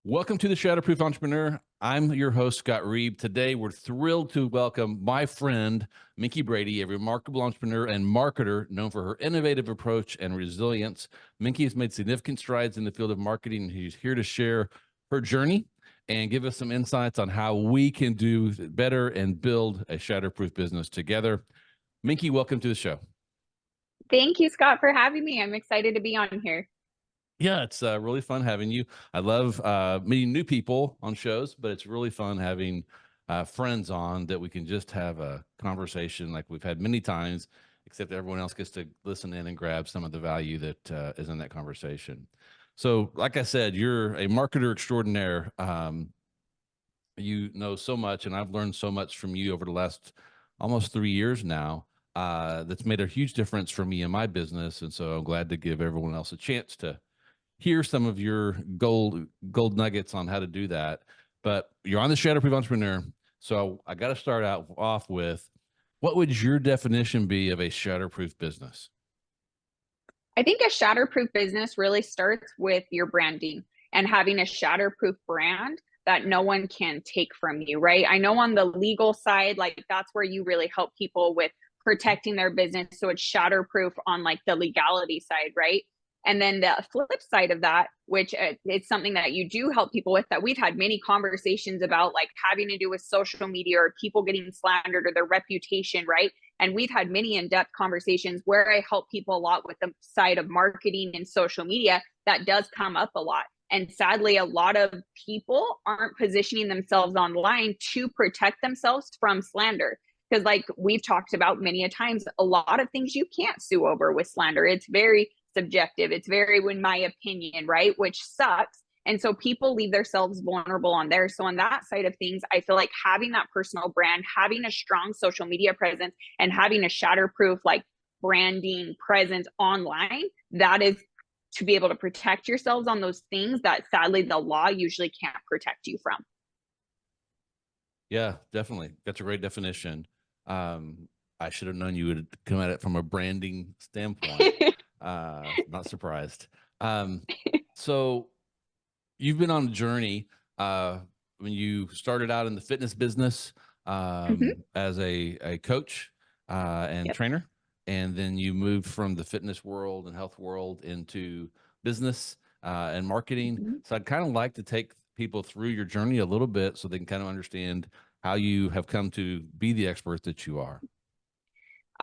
Welcome to the Shatterproof Entrepreneur. I'm your host, Scott Reeb. Today, we're thrilled to welcome my friend, Minky Brady, a remarkable entrepreneur and marketer known for her innovative approach and resilience. Minky has made significant strides in the field of marketing, and she's here to share her journey and give us some insights on how we can do better and build a shatterproof business together. Minky, welcome to the show. Thank you, Scott, for having me. I'm excited to be on here. Yeah, it's really fun having you. I love meeting new people on shows, but it's really fun having friends on that we can just have a conversation like we've had many times, except everyone else gets to listen in and grab some of the value that is in that conversation. So, like I said, you're a marketer extraordinaire. You know so much, and I've learned so much from you over the last almost 3 years now. That's made a huge difference for me in my business, and so I'm glad to give everyone else a chance to hear some of your gold nuggets on how to do that. But you're on the Shatterproof Entrepreneur, so I got to start out off with, what would your definition be of a shatterproof business? I think a shatterproof business really starts with your branding and having a shatterproof brand that no one can take from you, right? I know on the legal side, like that's where you really help people with protecting their business. So it's shatterproof on like the legality side, right? And then the flip side of that, which it's something that you do help people with, that we've had many conversations about, like having to do with social media or people getting slandered or their reputation, right? And we've had many in-depth conversations where I help people a lot with the side of marketing and social media. That does come up a lot. And sadly, a lot of people aren't positioning themselves online to protect themselves from slander. Because like we've talked about many a times, a lot of things you can't sue over with slander. It's very subjective. It's very, in my opinion, right? Which sucks. And so people leave themselves vulnerable on there. So on that side of things, I feel like having that personal brand, having a strong social media presence, and having a shatterproof like branding presence online, that is to be able to protect yourselves on those things that sadly the law usually can't protect you from. Yeah, definitely. That's a great definition. I should have known you would come at it from a branding standpoint. Not surprised. So you've been on a journey when you started out in the fitness business as a coach and Yep. trainer, and then you moved from the fitness world and health world into business and marketing. Mhm. So I'd kind of like to take people through your journey a little bit so they can kind of understand how you have come to be the expert that you are.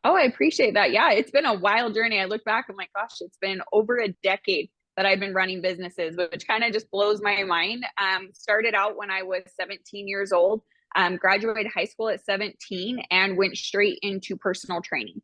Oh, I appreciate that. Yeah, it's been a wild journey. I look back, I'm like, gosh, it's been over a decade that I've been running businesses, which kind of just blows my mind. Started out when I was 17 years old, graduated high school at 17 and went straight into personal training.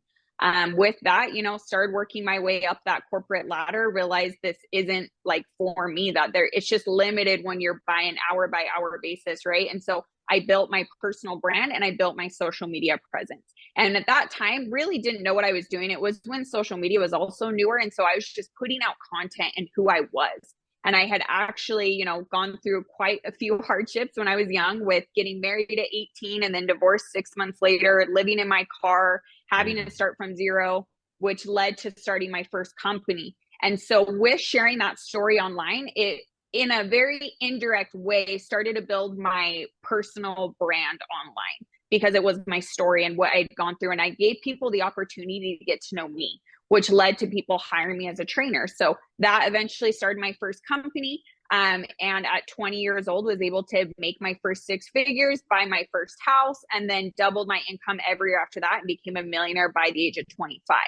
With that, started working my way up that corporate ladder, realized this isn't like for me, that it's just limited when you're by an hour by hour basis, right? And so I built my personal brand and I built my social media presence. And at that time, really didn't know what I was doing. It was when social media was also newer. And so I was just putting out content and who I was. And I had actually, gone through quite a few hardships when I was young, with getting married at 18 and then divorced 6 months later, living in my car, having to start from zero, which led to starting my first company. And so with sharing that story online, it, in a very indirect way, started to build my personal brand online, because it was my story and what I'd gone through. And I gave people the opportunity to get to know me, which led to people hiring me as a trainer. So that eventually started my first company. And at 20 years old, was able to make my first 6 figures, buy my first house, and then doubled my income every year after that and became a millionaire by the age of 25.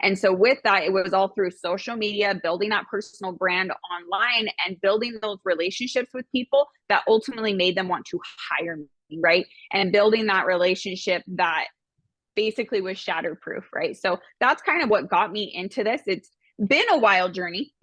And so with that, it was all through social media, building that personal brand online and building those relationships with people that ultimately made them want to hire me, right? And building that relationship that basically was shatterproof, right? So that's kind of what got me into this. It's been a wild journey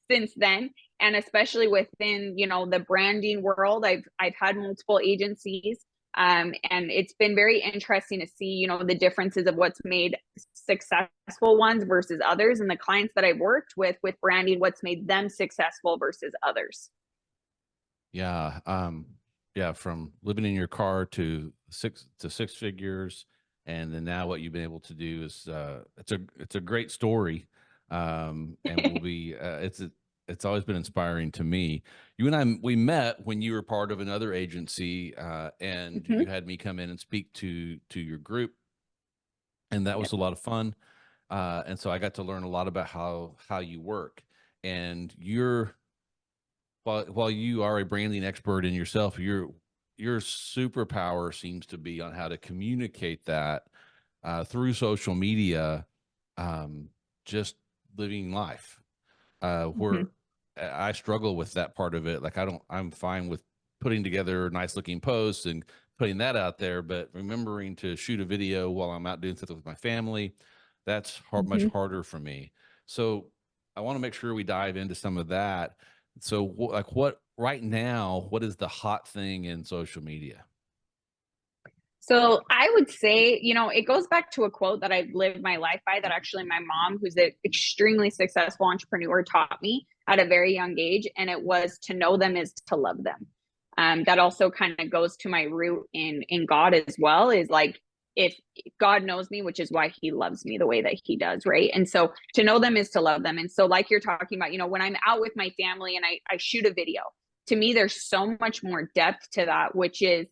since then. And especially within, the branding world, I've had multiple agencies. And it's been very interesting to see, the differences of what's made successful ones versus others, and the clients that I've worked with branding, what's made them successful versus others. Yeah. Yeah. From living in your car to six figures. And then now what you've been able to do is, it's a great story. And will be, it's always been inspiring to me. You and I, we met when you were part of another agency, and Mhm. you had me come in and speak to your group, and that was Yep. a lot of fun. And so I got to learn a lot about how you work, and you're while you are a branding expert in yourself, your superpower seems to be on how to communicate that through social media, just living life. Where Mhm. I struggle with that part of it. Like I'm fine with putting together nice looking posts and putting that out there, but remembering to shoot a video while I'm out doing something with my family, that's much Mhm. harder for me. So I want to make sure we dive into some of that. So like what right now, what is the hot thing in social media? So I would say, it goes back to a quote that I've lived my life by that actually my mom, who's an extremely successful entrepreneur, taught me at a very young age. And it was to know them is to love them. That also kind of goes to my root in God as well, is like, if God knows me, which is why he loves me the way that he does, right? And so to know them is to love them. And so like you're talking about, when I'm out with my family and I shoot a video, to me, there's so much more depth to that, which is,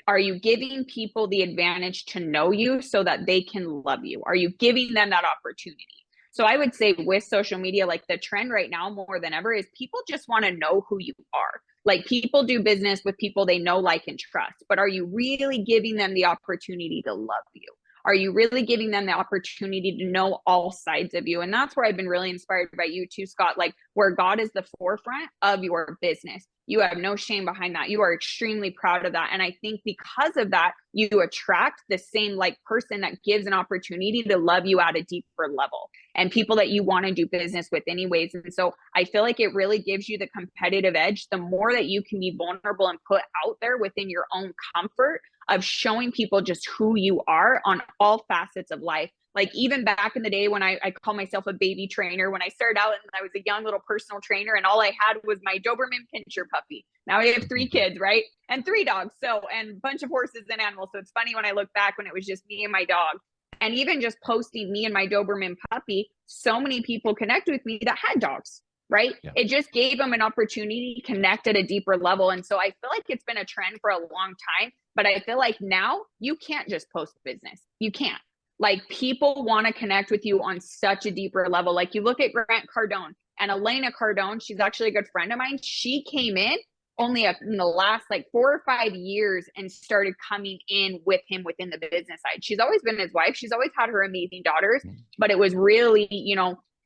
are you giving people the advantage to know you so that they can love you? Are you giving them that opportunity? So I would say with social media, like the trend right now more than ever is people just want to know who you are. Like people do business with people they know, like, and trust, but are you really giving them the opportunity to love you? Are you really giving them the opportunity to know all sides of you? And that's where I've been really inspired by you too, Scott, like where God is the forefront of your business. You have no shame behind that. You are extremely proud of that. And I think because of that, you attract the same like person that gives an opportunity to love you at a deeper level and people that you want to do business with anyways. And so I feel like it really gives you the competitive edge. The more that you can be vulnerable and put out there within your own comfort of showing people just who you are on all facets of life. Like even back in the day when I call myself a baby trainer, when I started out and I was a young little personal trainer and all I had was my Doberman Pinscher puppy. Now I have 3 kids, right? And 3 dogs. So, and a bunch of horses and animals. So it's funny when I look back when it was just me and my dog. And even just posting me and my Doberman puppy, so many people connect with me that had dogs, right? Yeah. It just gave them an opportunity to connect at a deeper level. And so I feel like it's been a trend for a long time, but I feel like now you can't just post business. You can't. Like people want to connect with you on such a deeper level. Like you look at Grant Cardone and Elena Cardone, she's actually a good friend of mine. She came in only in the last like 4 or 5 years and started coming in with him within the business side. She's always been his wife. She's always had her amazing daughters, but it was really,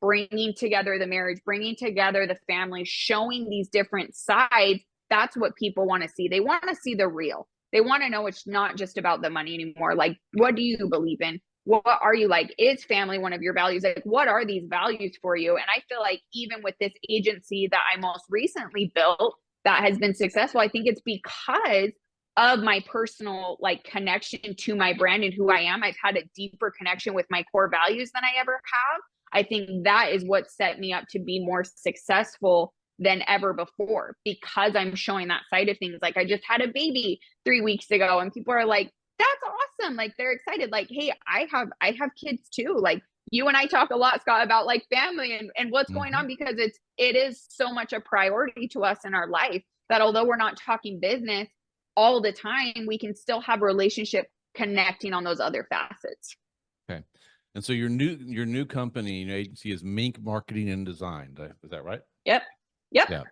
bringing together the marriage, bringing together the family, showing these different sides. That's what people want to see. They want to see the real. They want to know it's not just about the money anymore. Like, what do you believe in? What are you like? Is family one of your values? Like, what are these values for you? And I feel like even with this agency that I most recently built that has been successful, I think it's because of my personal like connection to my brand and who I am. I've had a deeper connection with my core values than I ever have. I think that is what set me up to be more successful than ever before because I'm showing that side of things. Like I just had a baby 3 weeks ago and people are like, that's awesome. Like they're excited. Like, hey, I have kids too. Like you and I talk a lot, Scott, about like family and what's going Mm-hmm. on because it is so much a priority to us in our life that although we're not talking business all the time, we can still have a relationship connecting on those other facets. Okay. And so your new company, your agency is Mink Marketing and Design. Is that right? Yep. Yep. Yeah.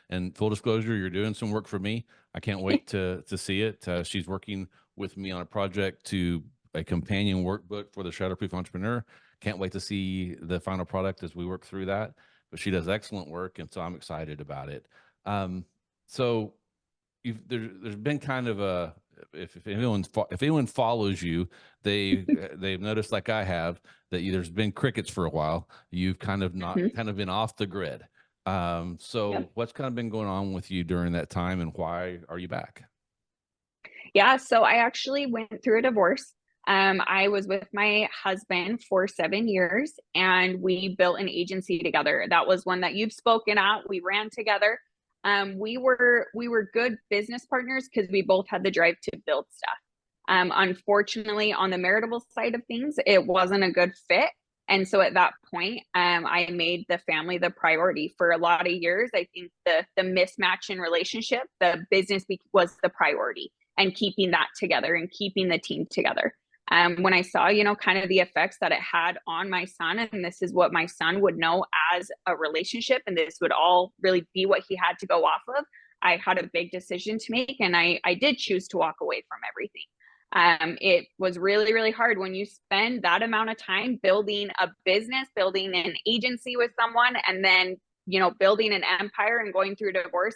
And full disclosure, you're doing some work for me. I can't wait to see it. She's working with me on a project to a companion workbook for the Shatterproof Entrepreneur. Can't wait to see the final product as we work through that. But she does excellent work, and so I'm excited about it. So there's been kind of a if anyone follows you, they've noticed like I have that there's been crickets for a while. You've kind of not Mhm. kind of been off the grid. So Yep. what's kind of been going on with you during that time, and why are you back? Yeah. So I actually went through a divorce. I was with my husband for 7 years and we built an agency together. That was one that you've spoken at. We ran together. We were good business partners because we both had the drive to build stuff. Unfortunately, on the marital side of things, it wasn't a good fit. And so at that point, I made the family the priority for a lot of years. I think the mismatch in relationship, the business was the priority, and keeping that together and keeping the team together. When I saw, kind of the effects that it had on my son, and this is what my son would know as a relationship, and this would all really be what he had to go off of, I had a big decision to make, and I did choose to walk away from everything. It was really, really hard when you spend that amount of time building a business, building an agency with someone, and then, building an empire and going through divorce.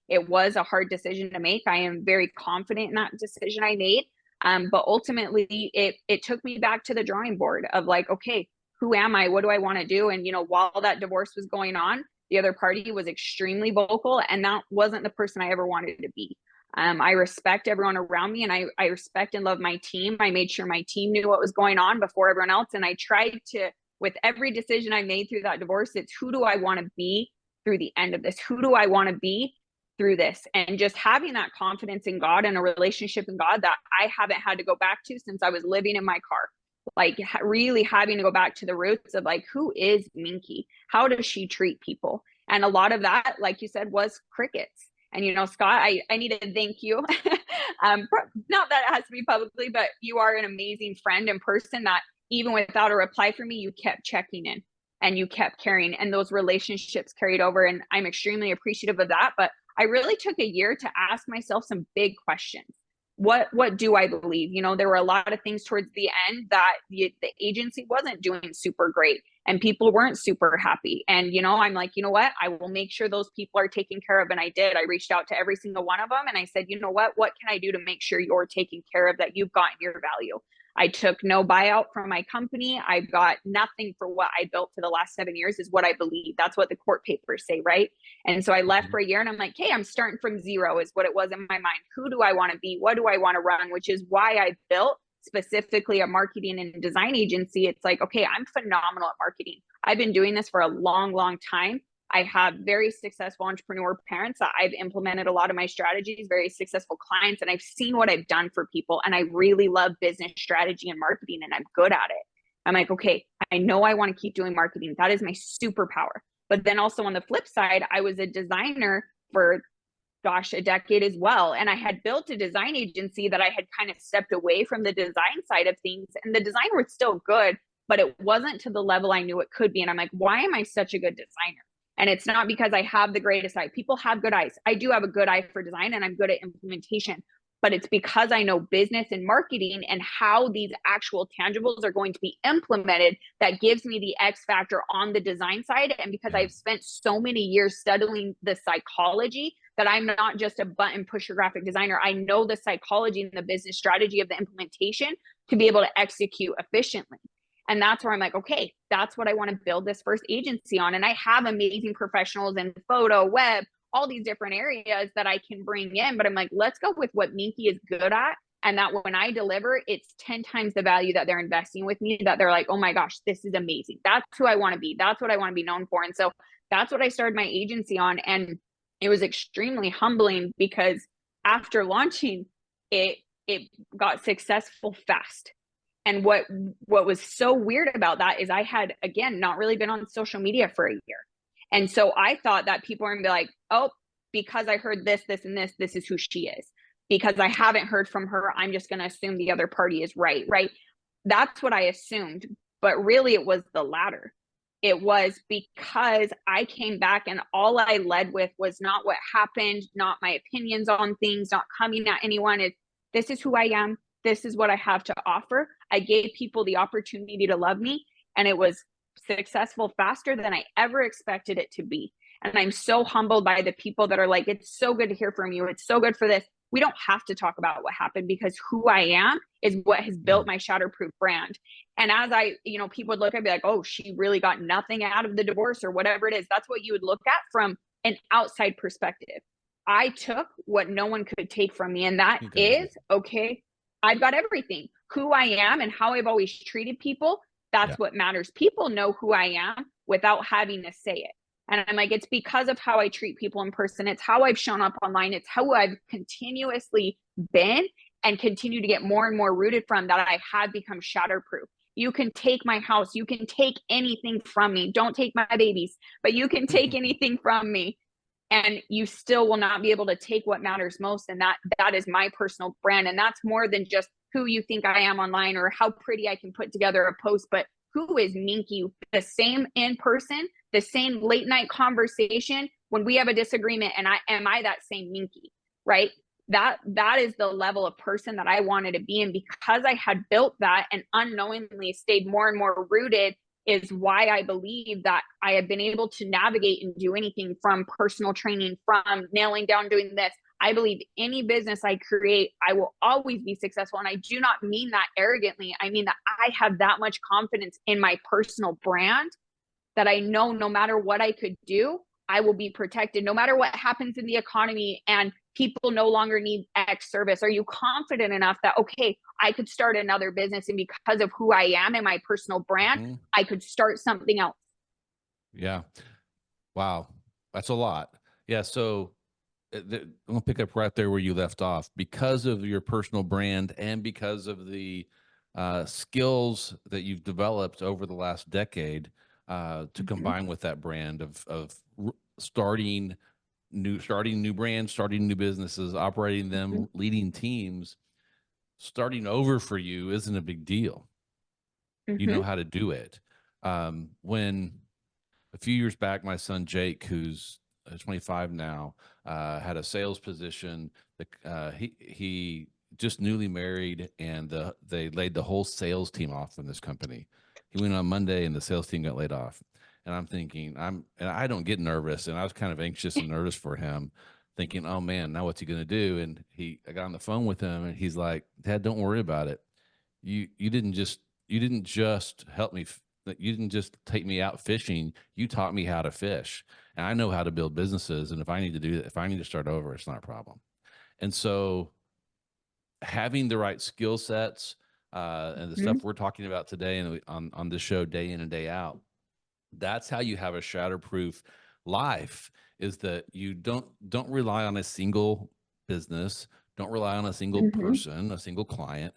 It was a hard decision to make. I am very confident in that decision I made. But ultimately it took me back to the drawing board of like, okay, who am I? What do I want to do? And, while that divorce was going on, the other party was extremely vocal, and that wasn't the person I ever wanted to be. I respect everyone around me, and I respect and love my team. I made sure my team knew what was going on before everyone else. And I tried to, with every decision I made through that divorce, it's who do I want to be through the end of this? Who do I want to be through this? And just having that confidence in God and a relationship in God that I haven't had to go back to since I was living in my car. Like really having to go back to the roots of like, who is Minky? How does she treat people? And a lot of that, like you said, was crickets. And, Scott, I need to thank you. Not that it has to be publicly, but you are an amazing friend and person that even without a reply from me, you kept checking in and you kept caring, and those relationships carried over. And I'm extremely appreciative of that. But I really took a year to ask myself some big questions. What do I believe? There were a lot of things towards the end that the agency wasn't doing super great, and people weren't super happy. And, I'm like, what? I will make sure those people are taken care of. And I did. I reached out to every single one of them, and I said, what can I do to make sure you're taken care of, that you've gotten your value? I took no buyout from my company. I got nothing for what I built for the last 7 years, is what I believe. That's what the court papers say, right? And so I left for a year, and I'm like, hey, I'm starting from zero, is what it was in my mind. Who do I want to be? What do I want to run? Which is why I built specifically a marketing and design agency. It's like, okay, I'm phenomenal at marketing. I've been doing this for a long, long time. I have very successful entrepreneur parents that I've implemented a lot of my strategies, very successful clients, and I've seen what I've done for people. And I really love business strategy and marketing, and I'm good at it. I'm like, okay, I know I want to keep doing marketing. That is my superpower. But then also on the flip side, I was a designer for, a decade as well. And I had built a design agency that I had kind of stepped away from the design side of things. And the design was still good, but it wasn't to the level I knew it could be. And I'm like, why am I such a good designer? And it's not because I have the greatest eye. People have good eyes. I do have a good eye for design, and I'm good at implementation, but it's because I know business and marketing and how these actual tangibles are going to be implemented that gives me the X factor on the design side. And because I've spent so many years studying the psychology, that I'm not just a button pusher graphic designer. I know the psychology and the business strategy of the implementation to be able to execute efficiently. And that's where I'm like, okay, that's what I want to build this first agency on. And I have amazing professionals in photo, web, all these different areas that I can bring in. But I'm like, let's go with what Minky is good at. And that when I deliver, it's 10 times the value that they're investing with me, that they're like, oh my gosh, this is amazing. That's who I want to be. That's what I want to be known for. And so that's what I started my agency on. And it was extremely humbling because after launching it, it got successful fast. And what was so weird about that is I had, again, not really been on social media for a year. And so I thought that people were gonna be like, oh, because I heard this, this, and this is who she is. Because I haven't heard from her, I'm just gonna assume the other party is right? That's what I assumed. But really it was the latter. It was because I came back and all I led with was not what happened, not my opinions on things, not coming at anyone. This is who I am. This is what I have to offer. I gave people the opportunity to love me, and it was successful faster than I ever expected it to be. And I'm so humbled by the people that are like, it's so good to hear from you. It's so good for this. We don't have to talk about what happened, because who I am is what has built my Shatterproof brand. And as people would look at me like, oh, she really got nothing out of the divorce or whatever it is. That's what you would look at from an outside perspective. I took what no one could take from me. And that is, okay, I've got everything. Who I am and how I've always treated people, that's what matters. People know who I am without having to say it. And I'm like, it's because of how I treat people in person. It's how I've shown up online. It's how I've continuously been and continue to get more and more rooted from, that I have become Shatterproof. you can take my house, you can take anything from me. Don't take my babies, but you can take anything from me, and you still will not be able to take what matters most. And that is my personal brand. And that's more than just who you think I am online or how pretty I can put together a post, but who is Minky? The same in person, the same late night conversation when we have a disagreement, and am I that same Minky, right? That is the level of person that I wanted to be. And because I had built that and unknowingly stayed more and more rooted, is why I believe that I have been able to navigate and do anything from personal training, from nailing down doing this. I believe any business I create, I will always be successful. And I do not mean that arrogantly. I mean that I have that much confidence in my personal brand that I know no matter what I could do, I will be protected. No matter what happens in the economy and people no longer need X service, are you confident enough that, okay, I could start another business, and because of who I am and my personal brand, I could start something else? Yeah. Wow. That's a lot. Yeah. So I'm gonna pick up right there where you left off. Because of your personal brand and because of the skills that you've developed over the last decade, to combine with that brand of starting new brands, starting new businesses, operating them, leading teams. Starting over for you isn't a big deal. You know how to do it. When a few years back, my son Jake, who's 25 now, had a sales position. He just newly married, and they laid the whole sales team off in this company. He went on Monday, and the sales team got laid off. And I'm thinking, and I don't get nervous, and I was kind of anxious and nervous for him, thinking, oh man, now what's he going to do? And I got on the phone with him, and he's like, Dad, don't worry about it. You didn't just help me. You didn't just take me out fishing. You taught me how to fish, and I know how to build businesses. And if I need to do that, if I need to start over, it's not a problem. And so, having the right skill sets and the stuff we're talking about today and on this show, day in and day out, that's how you have a shatterproof life. Is that you don't rely on a single business, don't rely on a single person, a single client.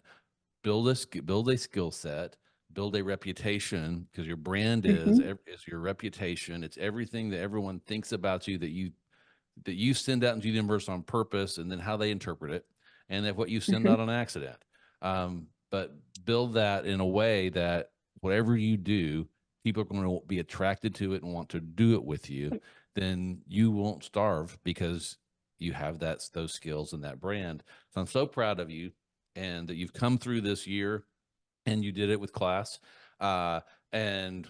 Build a skill set, build a reputation, because your brand is your reputation. It's everything that everyone thinks about you, that you send out into the universe on purpose, and then how they interpret it, and that what you send out on accident. But build that in a way that whatever you do, people are going to be attracted to it and want to do it with you. Then you won't starve because you have those skills and that brand. So I'm so proud of you, and that you've come through this year, and you did it with class. And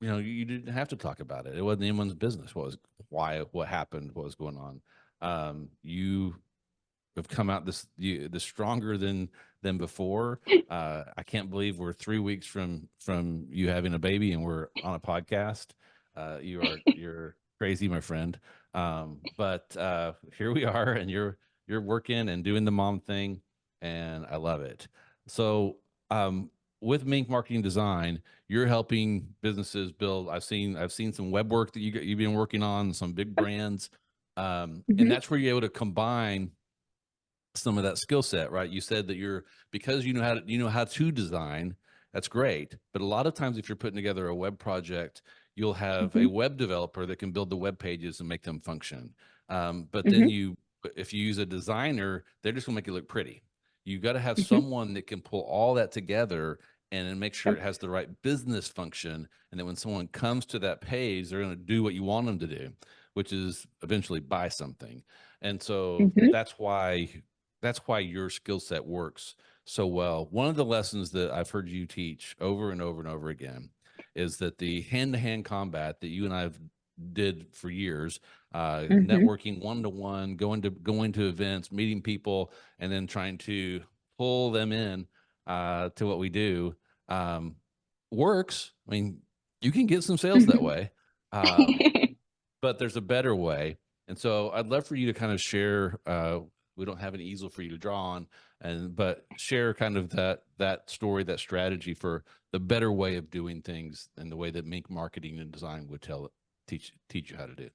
you didn't have to talk about it. It wasn't anyone's business what happened, what was going on. You have come out this stronger than before. I can't believe we're 3 weeks from you having a baby, and we're on a podcast. You're crazy, my friend. But here we are, and you're working and doing the mom thing, and I love it. So, with Mink Marketing Design, you're helping businesses build. I've seen some web work that you've been working on, some big brands, and that's where you're able to combine some of that skill set, right? You said that because you know how to design. That's great, but a lot of times, if you're putting together a web project, you'll have a web developer that can build the web pages and make them function. But then if you use a designer, they're just gonna make it look pretty. You got to have someone that can pull all that together and then make sure it has the right business function. And then when someone comes to that page, they're going to do what you want them to do, which is eventually buy something. And so that's why your skill set works so well. One of the lessons that I've heard you teach over and over and over again is that the hand-to-hand combat that you and I've did for years, networking one-to-one, going to events, meeting people, and then trying to pull them in to what we do, works. I mean, you can get some sales that way, but there's a better way. And so I'd love for you to kind of share. We don't have an easel for you to draw on, but share kind of that story, that strategy for the better way of doing things, and the way that Mink Marketing and Design would teach you how to do it.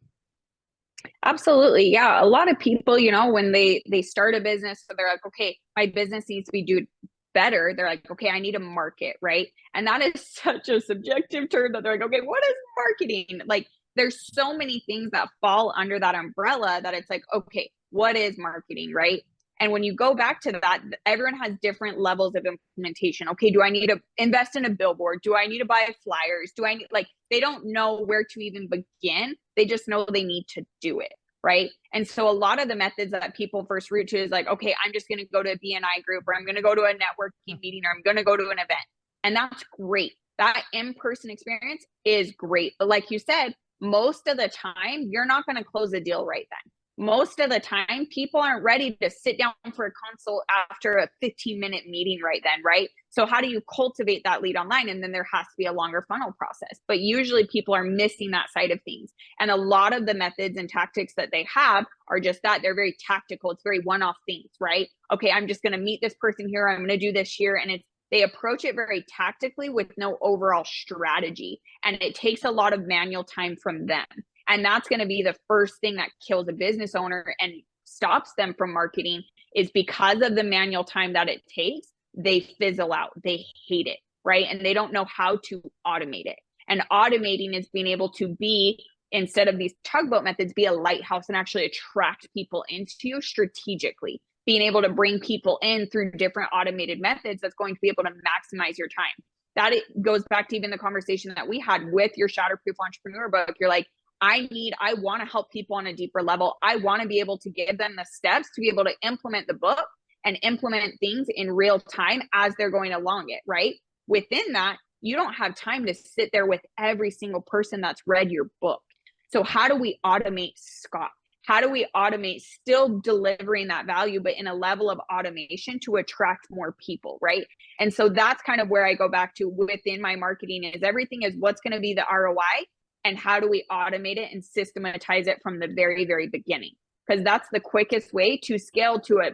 Absolutely. Yeah. A lot of people, when they start a business, so they're like, okay, my business needs to be better, they're like, okay, I need a market, right? And that is such a subjective term that they're like, okay, what is marketing? Like, there's so many things that fall under that umbrella that it's like, okay, what is marketing, right? And when you go back to that, everyone has different levels of implementation. Okay, do I need to invest in a billboard? Do I need to buy flyers? Do I need, like, they don't know where to even begin. They just know they need to do it, right? And so a lot of the methods that people first root to is like, okay, I'm just going to go to a BNI group, or I'm going to go to a networking meeting, or I'm going to go to an event. And that's great. That in-person experience is great. But like you said, most of the time, you're not going to close a deal right then. Most of the time, people aren't ready to sit down for a consult after a 15-minute meeting right then, right? So how do you cultivate that lead online? And then there has to be a longer funnel process. But usually people are missing that side of things. And a lot of the methods and tactics that they have are just that. They're very tactical. It's very one-off things, right? Okay, I'm just going to meet this person here. I'm going to do this here. And they approach it very tactically with no overall strategy. And it takes a lot of manual time from them. And that's going to be the first thing that kills a business owner and stops them from marketing, is because of the manual time that it takes, they fizzle out. They hate it, right? And they don't know how to automate it. And automating is being able to be, instead of these tugboat methods, be a lighthouse and actually attract people into you strategically. Being able to bring people in through different automated methods that's going to be able to maximize your time. That it goes back to even the conversation that we had with your Shatterproof Entrepreneur book. You're like, I want to help people on a deeper level. I want to be able to give them the steps to be able to implement the book and implement things in real time as they're going along it, right? Within that, you don't have time to sit there with every single person that's read your book. So how do we automate Scott? How do we automate still delivering that value, but in a level of automation to attract more people, right? And so that's kind of where I go back to within my marketing, is everything is what's going to be the ROI, and how do we automate it and systematize it from the very, very beginning? Because that's the quickest way to scale to a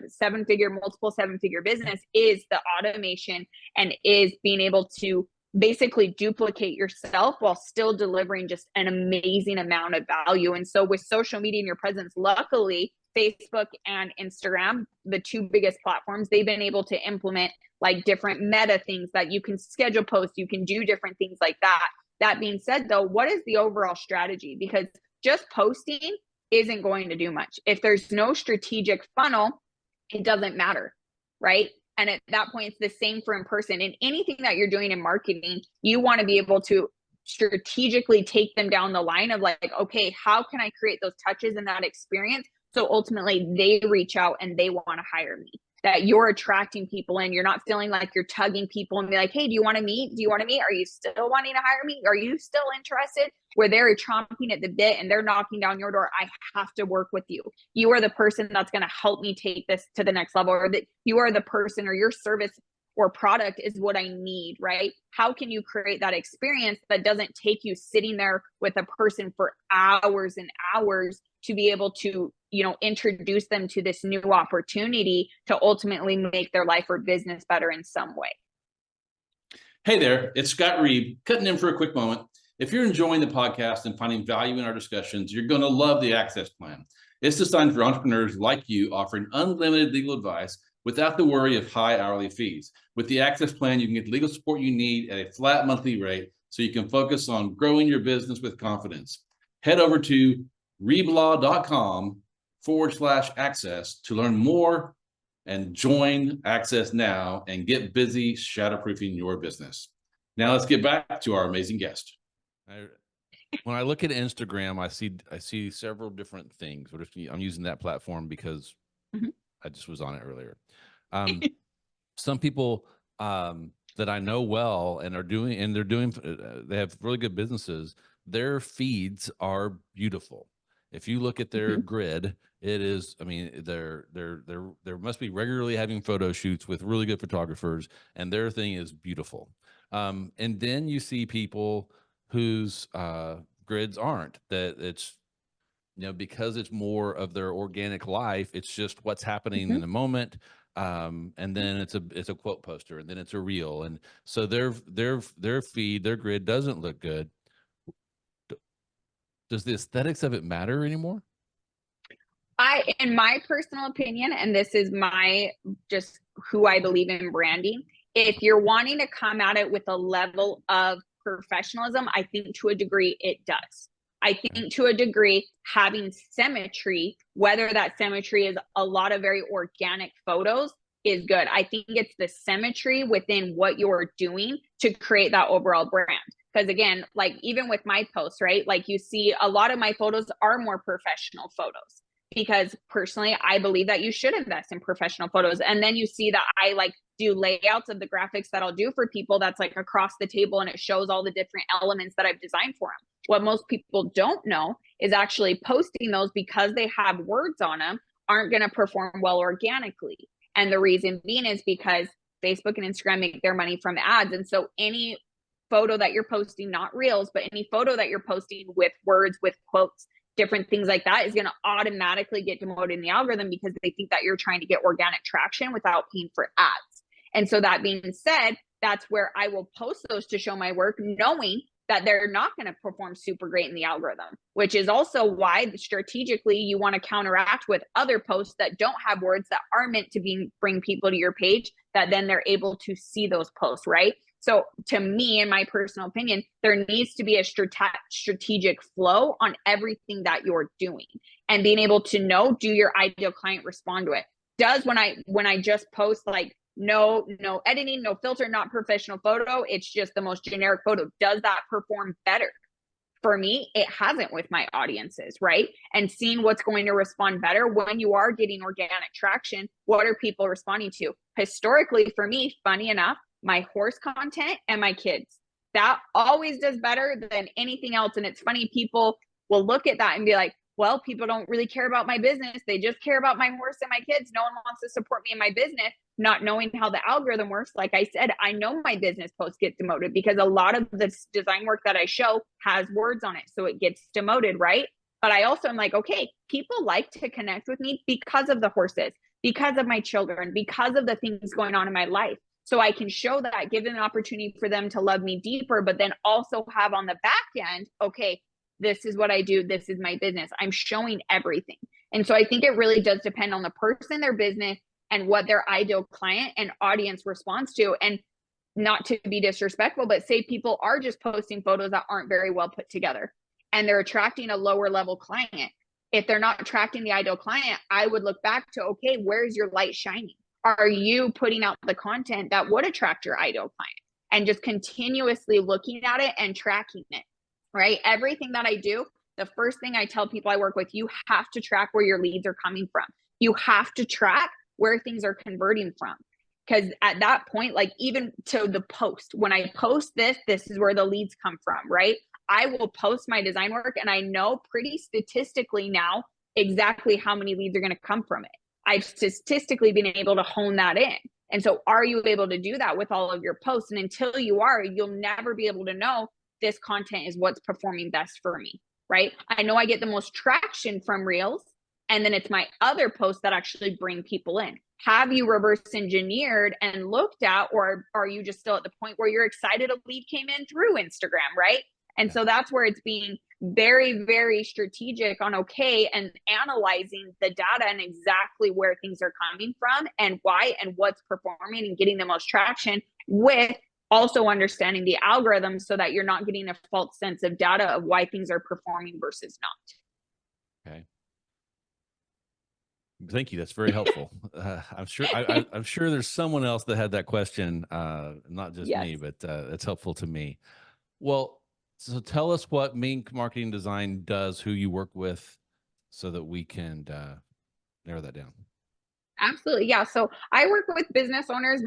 multiple seven-figure business, is the automation, and is being able to basically duplicate yourself while still delivering just an amazing amount of value. And so with social media and your presence, luckily, Facebook and Instagram, the two biggest platforms, they've been able to implement like different meta things that you can schedule posts, you can do different things like that. That being said, though, what is the overall strategy? Because just posting isn't going to do much. If there's no strategic funnel, it doesn't matter, right? And at that point, it's the same for in person. In anything that you're doing in marketing, you want to be able to strategically take them down the line of like, okay, how can I create those touches in that experience so ultimately they reach out and they want to hire me? That you're attracting people in. You're not feeling like you're tugging people and be like, hey, do you want to meet? Do you want to meet? Are you still wanting to hire me? Are you still interested? Where they're chomping at the bit and they're knocking down your door. I have to work with you. You are the person that's going to help me take this to the next level, or that you are the person, or your service or product is what I need, right? How can you create that experience that doesn't take you sitting there with a person for hours and hours to be able to, introduce them to this new opportunity to ultimately make their life or business better in some way? Hey there, it's Scott Reed, cutting in for a quick moment. If you're enjoying the podcast and finding value in our discussions, you're going to love the Access Plan. It's designed for entrepreneurs like you, offering unlimited legal advice without the worry of high hourly fees. With the Access Plan, you can get the legal support you need at a flat monthly rate so you can focus on growing your business with confidence. Head over to reeblaw.com/access to learn more and join Access now and get busy shatterproofing your business. Now let's get back to our amazing guest. When I look at Instagram, I see several different things. I'm using that platform because I just was on it earlier. Some people that I know well and they have really good businesses. Their feeds are beautiful. If you look at their grid, it is, they're must be regularly having photo shoots with really good photographers, and their thing is beautiful. And then you see people whose grids aren't, that it's, because it's more of their organic life. It's just what's happening in the moment. And then it's a quote poster, and then it's a reel. And so their feed, their grid doesn't look good. Does the aesthetics of it matter anymore? In my personal opinion, and this is my just who I believe in branding. If you're wanting to come at it with a level of professionalism, I think to a degree it does. I think to a degree having symmetry, whether that symmetry is a lot of very organic photos, is good. I think it's the symmetry within what you're doing to create that overall brand. Because again, like even with my posts, right? Like you see a lot of my photos are more professional photos, because personally, I believe that you should invest in professional photos. And then you see that I like do layouts of the graphics that I'll do for people that's like across the table, and it shows all the different elements that I've designed for them. What most people don't know is actually posting those, because they have words on them, aren't going to perform well organically. And the reason being is because Facebook and Instagram make their money from ads. And so any photo that you're posting, not reels, but any photo that you're posting with words, with quotes, different things like that, is going to automatically get demoted in the algorithm, because they think that you're trying to get organic traction without paying for ads. And so that being said, that's where I will post those to show my work, knowing that they're not going to perform super great in the algorithm, which is also why strategically you want to counteract with other posts that don't have words, that are meant to bring people to your page, that then they're able to see those posts, right? So to me, in my personal opinion, there needs to be a strategic flow on everything that you're doing, and being able to know, do your ideal client respond to it? Does when I just post like no editing, no filter, not professional photo, it's just the most generic photo, does that perform better? For me, it hasn't with my audiences, right? And seeing what's going to respond better when you are getting organic traction, what are people responding to? Historically, for me, funny enough, my horse content and my kids, that always does better than anything else. And it's funny, people will look at that and be like, well, people don't really care about my business, they just care about my horse and my kids, no one wants to support me in my business, not knowing how the algorithm works. Like I said, I know my business posts get demoted because a lot of the design work that I show has words on it, so it gets demoted, right? But I also am like, okay, people like to connect with me because of the horses, because of my children, because of the things going on in my life. So I can show that, give them an opportunity for them to love me deeper, but then also have on the back end, okay, this is what I do, this is my business, I'm showing everything. And so I think it really does depend on the person, their business, and what their ideal client and audience responds to. And not to be disrespectful, but say people are just posting photos that aren't very well put together, and they're attracting a lower level client. If they're not attracting the ideal client, I would look back to, okay, where's your light shining? Are you putting out the content that would attract your ideal client? And just continuously looking at it and tracking it, right? Everything that I do, the first thing I tell people I work with, you have to track where your leads are coming from. You have to track where things are converting from. Because at that point, like even to the post, when I post this is where the leads come from, right? I will post my design work, and I know pretty statistically now exactly how many leads are going to come from it. I've statistically been able to hone that in. And so are you able to do that with all of your posts? And until you are, you'll never be able to know this content is what's performing best for me, right? I know I get the most traction from reels, and then it's my other posts that actually bring people in. Have you reverse engineered and looked at, or are you just still at the point where you're excited a lead came in through Instagram, right? And so that's where it's being very, very strategic on, okay, and analyzing the data and exactly where things are coming from and why and what's performing and getting the most traction, with also understanding the algorithm so that you're not getting a false sense of data of why things are performing versus not. Okay. Thank you. That's very helpful. I'm sure I'm sure there's someone else that had that question, not just me, but it's helpful to me. Well, so tell us what Mink Marketing Design does, who you work with, so that we can narrow that down. Absolutely. Yeah. So I work with business owners.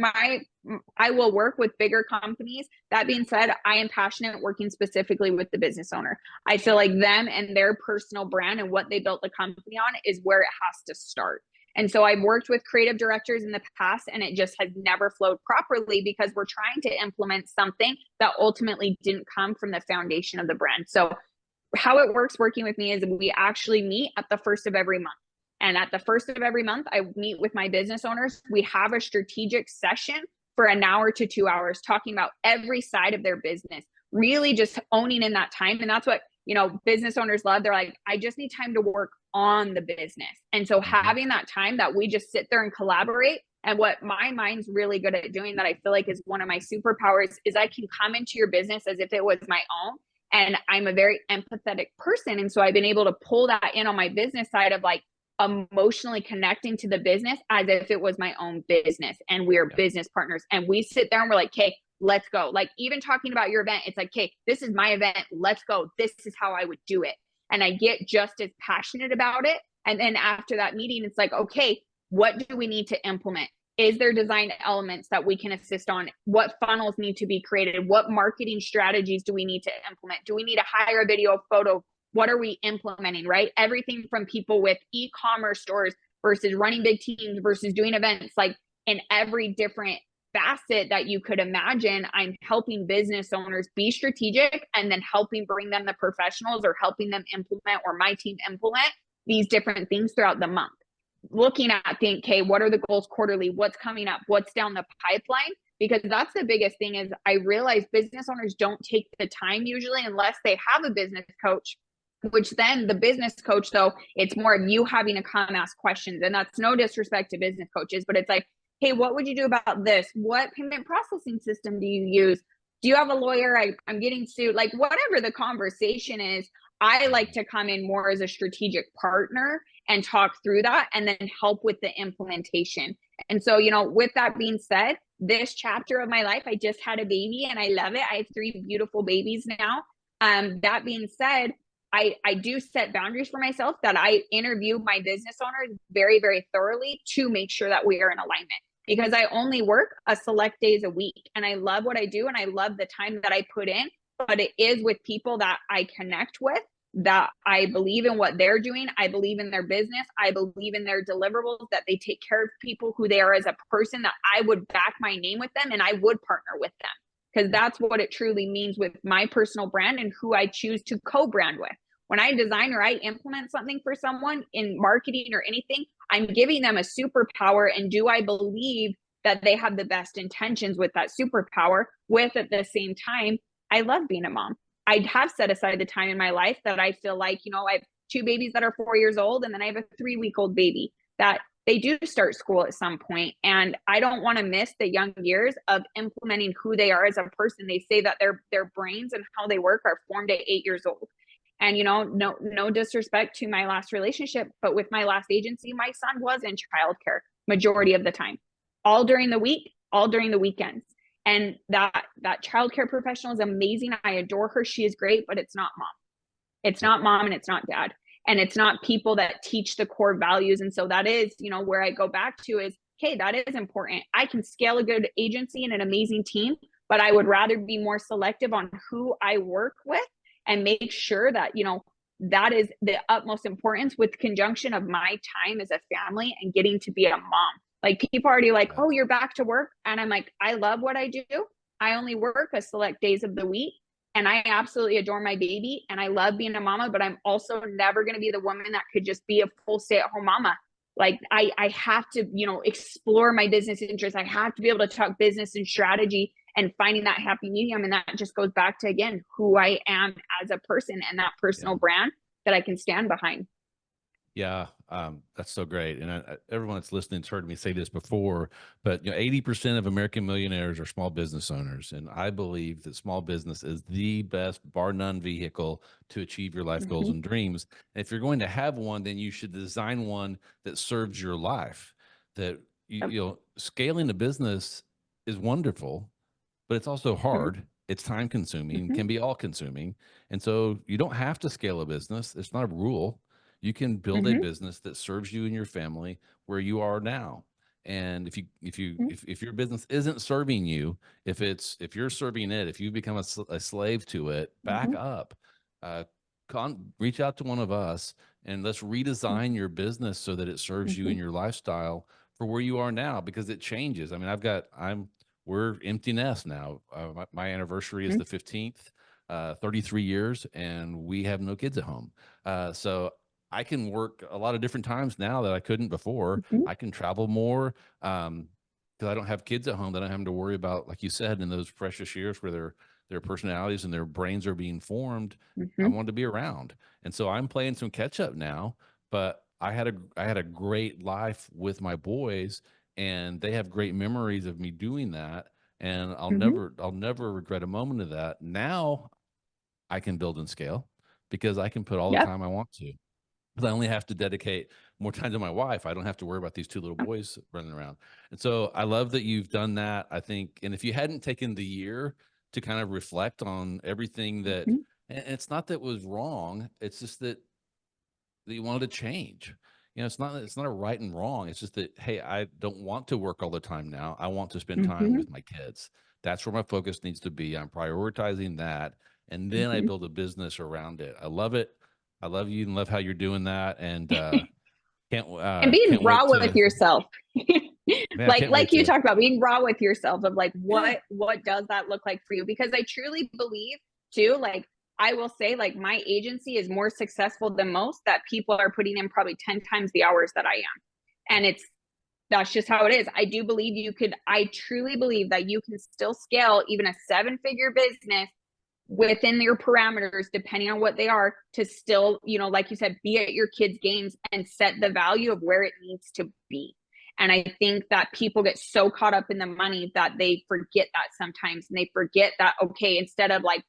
I will work with bigger companies. That being said, I am passionate working specifically with the business owner. I feel like them and their personal brand and what they built the company on is where it has to start. And so I've worked with creative directors in the past, and it just has never flowed properly because we're trying to implement something that ultimately didn't come from the foundation of the brand. So how it works working with me is we actually meet at the first of every month. And at the first of every month, I meet with my business owners. We have a strategic session for an hour to 2 hours, talking about every side of their business, really just owning in that time. And that's what, business owners love. They're like, I just need time to work on the business. And so having that time that we just sit there and collaborate And what my mind's really good at doing that I feel like is one of my superpowers is I can come into your business as if it was my own. And I'm a very empathetic person. And so I've been able to pull that in on my business side of like emotionally connecting to the business as if it was my own business and we're business partners. And we sit there and we're like, okay, let's go. Like even talking about your event, it's like, okay, this is my event. Let's go. This is how I would do it. And I get just as passionate about it. And then after that meeting, it's like, okay, what do we need to implement? Is there design elements that we can assist on? What funnels need to be created? What marketing strategies do we need to implement? Do we need to hire a video, photo? What are we implementing, right? Everything from people with e-commerce stores versus running big teams versus doing events, like in every different facet that you could imagine, I'm helping business owners be strategic and then helping bring them the professionals or helping them implement or my team implement these different things throughout the month. Looking at think, okay, what are the goals quarterly? What's coming up? What's down the pipeline? Because that's the biggest thing is I realize business owners don't take the time usually unless they have a business coach, which then the business coach, though, it's more of you having to come ask questions. And that's no disrespect to business coaches, but it's like, hey, what would you do about this? What payment processing system do you use? Do you have a lawyer? I'm getting sued. Like whatever the conversation is, I like to come in more as a strategic partner and talk through that and then help with the implementation. And so, you know, with that being said, this chapter of my life, I just had a baby and I love it. I have 3 beautiful babies now. That being said, I do set boundaries for myself that I interview my business owners very, very thoroughly to make sure that we are in alignment because I only work a select days a week and I love what I do and I love the time that I put in, but it is with people that I connect with, that I believe in what they're doing. I believe in their business. I believe in their deliverables, that they take care of people who they are as a person, that I would back my name with them and I would partner with them because that's what it truly means with my personal brand and who I choose to co-brand with. When I design or I implement something for someone in marketing or anything, I'm giving them a superpower. And do I believe that they have the best intentions with that superpower? With at the same time, I love being a mom. I have set aside the time in my life that I feel like, you know, I have 2 babies that are 4 years old, and then I have a 3-week-old baby that they do start school at some point. And I don't want to miss the young years of implementing who they are as a person. They say that their brains and how they work are formed at 8 years old. And, you know, no disrespect to my last relationship, but with my last agency, my son was in childcare majority of the time, all during the week, all during the weekends. And that childcare professional is amazing. I adore her. She is great, but it's not mom. It's not mom and it's not dad. And it's not people that teach the core values. And so that is, you know, where I go back to is, okay, that is important. I can scale a good agency and an amazing team, but I would rather be more selective on who I work with and make sure that, you know, that is the utmost importance with conjunction of my time as a family and getting to be a mom. Like people are already like, oh, you're back to work. And I'm like, I love what I do. I only work a select days of the week. And I absolutely adore my baby. And I love being a mama, but I'm also never going to be the woman that could just be a full stay-at-home mama. Like I have to, you know, explore my business interests. I have to be able to talk business and strategy and finding that happy medium. And that just goes back to, again, who I am as a person and that personal brand that I can stand behind. Yeah, that's so great. And everyone that's listening has heard me say this before, but you know, 80% of American millionaires are small business owners, and I believe that small business is the best, bar none, vehicle to achieve your life goals and dreams. And if you're going to have one, then you should design one that serves your life. That you know, scaling a business is wonderful, but it's also hard. It's time consuming, can be all consuming, and so you don't have to scale a business. It's not a rule. You can build a business that serves you and your family where you are now. And if your business isn't serving you, if you're serving it, if you become a slave to it, back up, uh, reach out to one of us and let's redesign your business so that it serves you and your lifestyle for where you are now, because it changes. I mean, we're empty nest now. My anniversary is the 15th, 33 years, and we have no kids at home. So I can work a lot of different times now that I couldn't before. I can travel more because I don't have kids at home that I'm having to worry about, like you said, in those precious years where their personalities and their brains are being formed. I wanted to be around, and so I'm playing some catch up now. But I had a great life with my boys, and they have great memories of me doing that. And I'll Mhm. never regret a moment of that. Now I can build and scale because I can put all the Yep. time I want to. Because I only have to dedicate more time to my wife. I don't have to worry about these two little boys running around. And so I love that you've done that. I think, and if you hadn't taken the year to kind of reflect on everything that, Mhm. and it's not that it was wrong, it's just that you wanted to change. It's not a right and wrong. It's just that, hey, I don't want to work all the time now. I want to spend time Mhm. with my kids. That's where my focus needs to be. I'm prioritizing that. And then I Mhm. build a business around it. I love it. I love you and love how you're doing that. And And being can't wait raw with to, yourself. man, I like can't wait you to, talked about, being raw with yourself of like yeah. what does that look like for you? Because I truly believe too, like I will say, like my agency is more successful than most, that people are putting in probably 10 times the hours that I am. And that's just how it is. I truly believe that you can still scale even a 7-figure business within your parameters, depending on what they are, to still, like you said, be at your kids' games and set the value of where it needs to be. And I think that people get so caught up in the money that they forget that sometimes. And they forget that, okay, instead of like,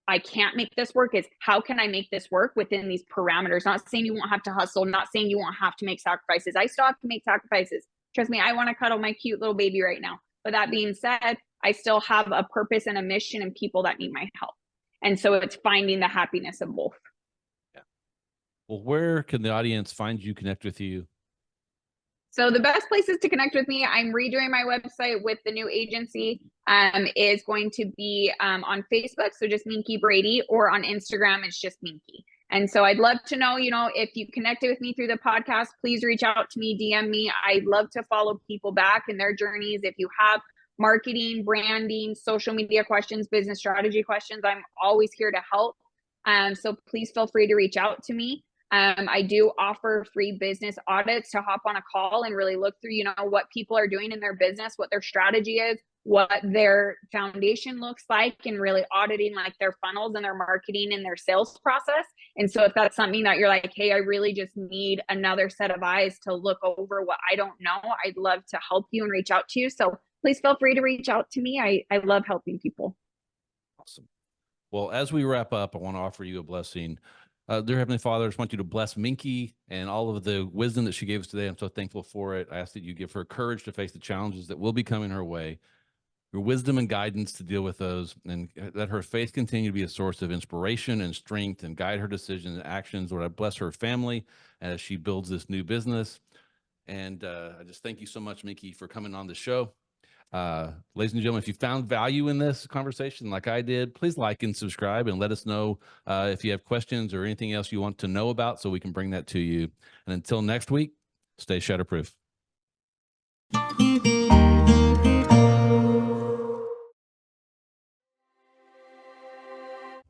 I can't make this work, is how can I make this work within these parameters? Not saying you won't have to hustle, not saying you won't have to make sacrifices. I still have to make sacrifices. Trust me, I want to cuddle my cute little baby right now. But that being said, I still have a purpose and a mission and people that need my help. And so it's finding the happiness of both. Yeah. Well, where can the audience find you, connect with you? So the best places to connect with me, I'm redoing my website with the new agency, is going to be on Facebook, so just Minky Brady, or on Instagram, it's just Minky. And so I'd love to know, if you connected with me through the podcast, please reach out to me, DM me. I'd love to follow people back in their journeys. If you have marketing, branding, social media questions, business strategy questions, I'm always here to help. So please feel free to reach out to me. I do offer free business audits to hop on a call and really look through, what people are doing in their business, what their strategy is, what their foundation looks like, and really auditing like their funnels and their marketing and their sales process. And so if that's something that you're like, hey, I really just need another set of eyes to look over what I don't know, I'd love to help you and reach out to you. So please feel free to reach out to me. I love helping people. Awesome. Well, as we wrap up, I want to offer you a blessing. Dear Heavenly Father, I just want you to bless Minky and all of the wisdom that she gave us today. I'm so thankful for it. I ask that you give her courage to face the challenges that will be coming her way, your wisdom and guidance to deal with those, and let her faith continue to be a source of inspiration and strength and guide her decisions and actions. Lord, I bless her family as she builds this new business. And I just thank you so much, Minky, for coming on the show. Ladies and gentlemen, if you found value in this conversation like I did, please like and subscribe and let us know if you have questions or anything else you want to know about so we can bring that to you. And until next week, stay Shatterproof.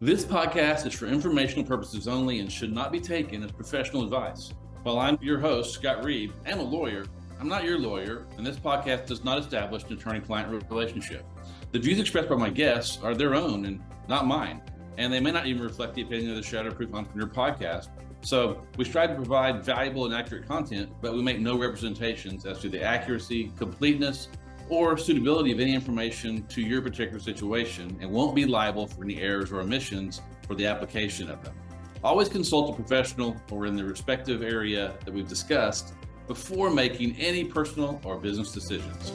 This podcast is for informational purposes only and should not be taken as professional advice. While I'm your host, Scott Reed, and a lawyer, I'm not your lawyer, and this podcast does not establish an attorney-client relationship. The views expressed by my guests are their own and not mine, and they may not even reflect the opinion of the Shatterproof Entrepreneur podcast. So we strive to provide valuable and accurate content, but we make no representations as to the accuracy, completeness, or suitability of any information to your particular situation, and won't be liable for any errors or omissions for the application of them. Always consult a professional or in the respective area that we've discussed before making any personal or business decisions.